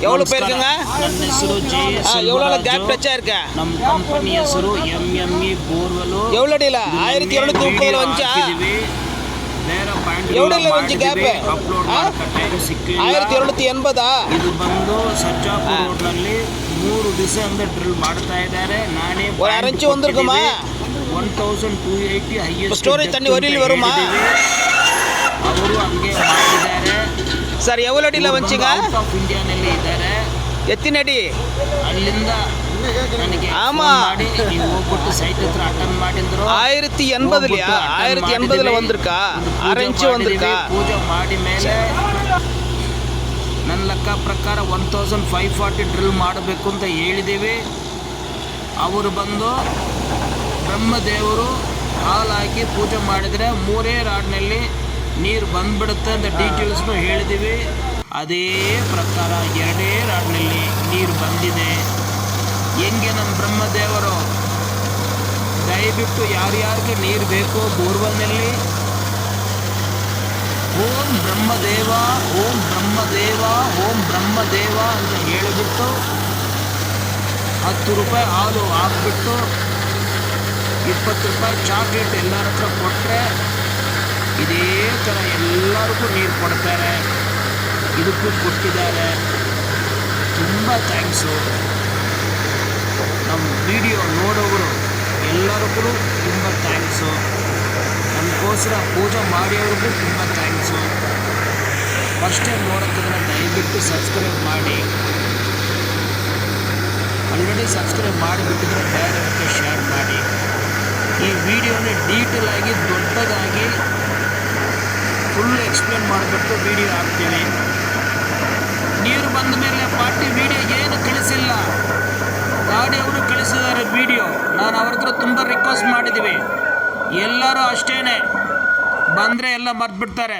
எவ்வளோ போயிருக்குங்க? ನನ್ನ ಹೆಸರು ಜೆ எவ்வளோ கேப் டச்சா இருக்கா? ನಮ್ಮ ಕಂಪನಿ ಹೆಸರು MME ಬೋರ್ವೆಲ್. எவ்வளோ அடியில் 1230 வந்துச்சா? ಬೇರೆ ಪಾಯಿಂಟ್ எவ்வளோ வந்துச்சு கேப்? ಅಪ್ಲೋಡ್ ಮಾಡಕ್ಕೆ ಟೈಮ್ ಸಿಕ್ಕಿಲ್ಲ. 1780. ಇದು ಬಂದು ಸರ್ಜಾಪುರ ರೋಡ್ನಲ್ಲಿ 3 ದಿವಸದಿಂದ ಡ್ರಿಲ್ ಮಾಡ್ತಾ ಇದ್ದಾರೆ. ನಾನೇ ஒரு அரை இன்ச்சு வந்திருக்குமா? 1280 ಹೈಯೆಸ್ಟ್ ಸ್ಟೋರೇಜ್ ತಣ್ಣಿ ವರಿಲಿ வருமா? ಅವರು ಹಂಗೆ ಮಾಡಿದ್ದಾರೆ ಸರ್. எவ்வளோ அடியில் வந்துச்சுங்க? ಔಟ್ ಆಫ್ ಇಂಡಿಯಾನಲ್ಲಿ ಇದ್ದಾರೆ. எத்தனை அடி? ಅಲ್ಲಿಂದ ನನಗೆ ஆமா. ಮಾಡಿ ನೀವು ಹೋಗ್ಬಿಟ್ಟು ಸೈಟ್ ಹತ್ರ ಅಟೆಂಡ್ ಮಾಡಿದ್ರು. 1080 1080 வந்திருக்கா? அரை இன்ச்சு வந்திருக்கா? ಪೂಜೆ ಮಾಡಿ ಮೇಲೆ ನನ್ನ ಲೆಕ್ಕ ಪ್ರಕಾರ 1540 ಡ್ರಿಲ್ ಮಾಡಬೇಕು ಅಂತ ಹೇಳಿದ್ದೀವಿ. ಅವರು ಬಂದು ಬ್ರಹ್ಮದೇವರು ಹಾಲು ಹಾಕಿ ಪೂಜೆ ಮಾಡಿದರೆ 3 ರಾಡ್ನಲ್ಲಿ ನೀರು ಬಂದ್ಬಿಡುತ್ತೆ ಅಂತ ಡೀಟೇಲ್ಸ್ನು ಹೇಳಿದ್ದೀವಿ. ಅದೇ ಪ್ರಕಾರ 2 ರಾಡ್ನಲ್ಲಿ ನೀರು ಬಂದಿದೆ. ಹೆಂಗೆ ನಮ್ಮ ಬ್ರಹ್ಮದೇವರು ದಯವಿಟ್ಟು ಯಾರ್ಯಾರಿಗೆ ನೀರು ಬೇಕೋ ಬೋರ್ವೆಲ್ನಲ್ಲಿ ಓಂ ಬ್ರಹ್ಮದೇವ ಓಂ ಬ್ರಹ್ಮದೇವ ಓಂ ಬ್ರಹ್ಮದೇವ ಅಂತ ಹೇಳಿಬಿಟ್ಟು 10 ರೂಪಾಯಿ ಹಾಲು ಹಾಕ್ಬಿಟ್ಟು 20 ರೂಪಾಯಿ ಚಾಕ್ಲೇಟ್ ಎಲ್ಲರ ಹತ್ರ ಕೊಟ್ಟರೆ ಇದೇ ಥರ ಎಲ್ಲರಿಗೂ ನೀರು ಕೊಡ್ತಾರೆ. ಇದಕ್ಕೂ ಕೊಟ್ಟಿದ್ದಾರೆ. ತುಂಬ ಥ್ಯಾಂಕ್ಸು. ನಮ್ಮ ವಿಡಿಯೋ ನೋಡೋರು ಎಲ್ಲರಿಗೂ ತುಂಬ ಥ್ಯಾಂಕ್ಸು. ನಮಗೋಸ್ಕರ ಪೂಜೆ ಮಾಡಿಯವ್ರಿಗೂ ತುಂಬ ಥ್ಯಾಂಕ್ಸು. ಫಸ್ಟ್ ಟೈಮ್ ನೋಡೋಕ್ಕಿದ್ರೆ ದಯವಿಟ್ಟು ಸಬ್ಸ್ಕ್ರೈಬ್ ಮಾಡಿ. ಆಲ್ರೆಡಿ ಸಬ್ಸ್ಕ್ರೈಬ್ ಮಾಡಿಬಿಟ್ಟಿದ್ರೆ ಬೇರೆಯವ್ರಿಗೆ ಶೇರ್ ಮಾಡಿ. ಈ ವಿಡಿಯೋನ ಡೀಟೇಲ್ ಆಗಿ ದೊಡ್ಡದಾಗಿ ಫುಲ್ ಎಕ್ಸ್ಪ್ಲೇನ್ ಮಾಡಿಬಿಟ್ಟು ವಿಡಿಯೋ ಹಾಕ್ತೀನಿ. ನೀರು ಬಂದ ಮೇಲೆ ಪಾರ್ಟಿ ವಿಡಿಯೋ ಏನು ಕಳಿಸಿಲ್ಲ. ಗಾಡಿಯವರು ಕಳಿಸಿದ್ದಾರೆ ವಿಡಿಯೋ. ನಾನು ಅವ್ರ ಹತ್ರ ತುಂಬ ರಿಕ್ವೆಸ್ಟ್ ಮಾಡಿದ್ದೀವಿ. ಎಲ್ಲರೂ ಅಷ್ಟೇ ಬಂದರೆ ಎಲ್ಲ ಮರ್ತ್ಬಿಡ್ತಾರೆ.